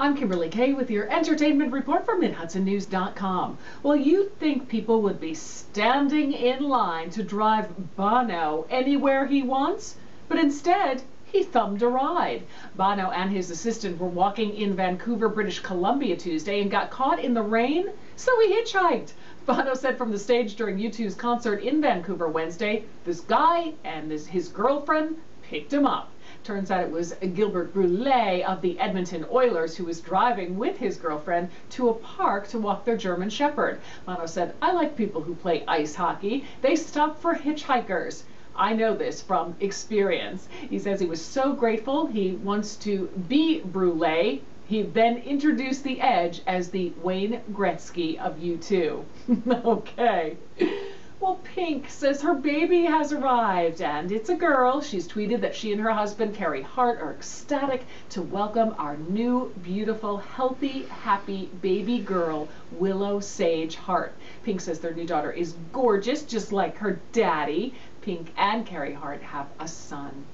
I'm Kimberly Kay with your entertainment report from MidHudsonNews.com. Well, you'd think people would be standing in line to drive Bono anywhere he wants, but instead, he thumbed a ride. Bono and his assistant were walking in Vancouver, British Columbia Tuesday and got caught in the rain, so he hitchhiked. Bono said from the stage during U2's concert in Vancouver Wednesday, this guy and his girlfriend picked him up. Turns out it was Gilbert Brule of the Edmonton Oilers who was driving with his girlfriend to a park to walk their German Shepherd. Bono said, "I like people who play ice hockey. They stop for hitchhikers. I know this from experience." He says he was so grateful he wants to be Brule. He then introduced the Edge as the Wayne Gretzky of U2. Okay. Well, Pink says her baby has arrived, and it's a girl. She's tweeted that she and her husband, Carey Hart, are ecstatic to welcome our new, beautiful, healthy, happy baby girl, Willow Sage Hart. Pink says their new daughter is gorgeous, just like her daddy. Pink and Carey Hart have a son.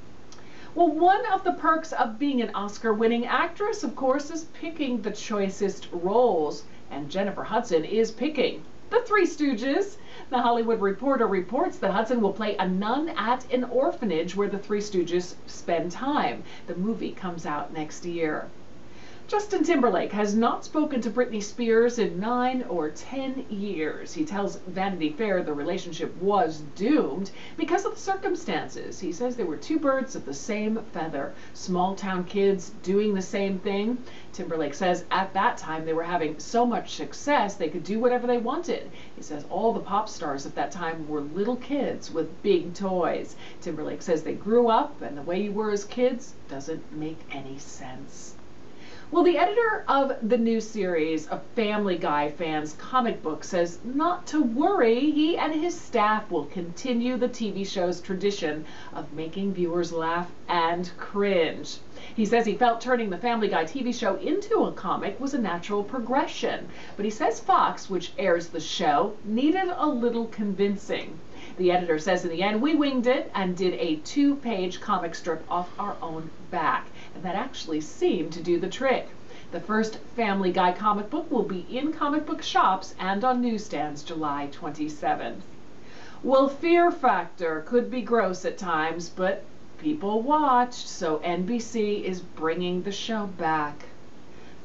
Well, one of the perks of being an Oscar-winning actress, of course, is picking the choicest roles. And Jennifer Hudson is picking The Three Stooges. The Hollywood Reporter reports that Hudson will play a nun at an orphanage where the Three Stooges spend time. The movie comes out next year. Justin Timberlake has not spoken to Britney Spears in 9 or 10 years. He tells Vanity Fair the relationship was doomed because of the circumstances. He says there were two birds of the same feather, small town kids doing the same thing. Timberlake says at that time they were having so much success they could do whatever they wanted. He says all the pop stars at that time were little kids with big toys. Timberlake says they grew up and the way you were as kids doesn't make any sense. Well, the editor of the new series of Family Guy fans' comic book says not to worry. He and his staff will continue the TV show's tradition of making viewers laugh and cringe. He says he felt turning the Family Guy TV show into a comic was a natural progression, but he says Fox, which airs the show, needed a little convincing. The editor says in the end, we winged it and did a 2-page comic strip off our own back. And that actually seemed to do the trick. The first Family Guy comic book will be in comic book shops and on newsstands July 27th. Well, Fear Factor could be gross at times, but people watched, so NBC is bringing the show back.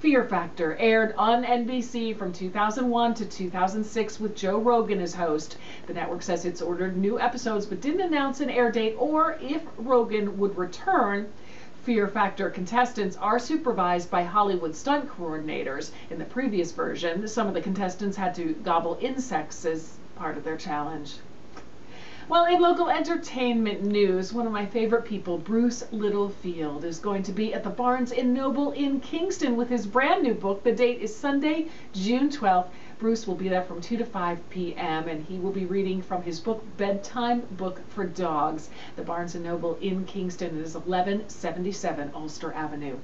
Fear Factor aired on NBC from 2001 to 2006 with Joe Rogan as host. The network says it's ordered new episodes but didn't announce an air date or if Rogan would return. Fear Factor contestants are supervised by Hollywood stunt coordinators. In the previous version, some of the contestants had to gobble insects as part of their challenge. Well, in local entertainment news, one of my favorite people, Bruce Littlefield, is going to be at the Barnes & Noble in Kingston with his brand new book. The date is Sunday, June 12th. Bruce will be there from 2 to 5 p.m. and he will be reading from his book, Bedtime Book for Dogs. The Barnes & Noble in Kingston is 1177 Ulster Avenue.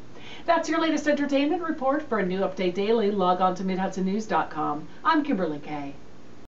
That's your latest entertainment report. For a new update daily, log on to MidHudsonNews.com. I'm Kimberly Kay.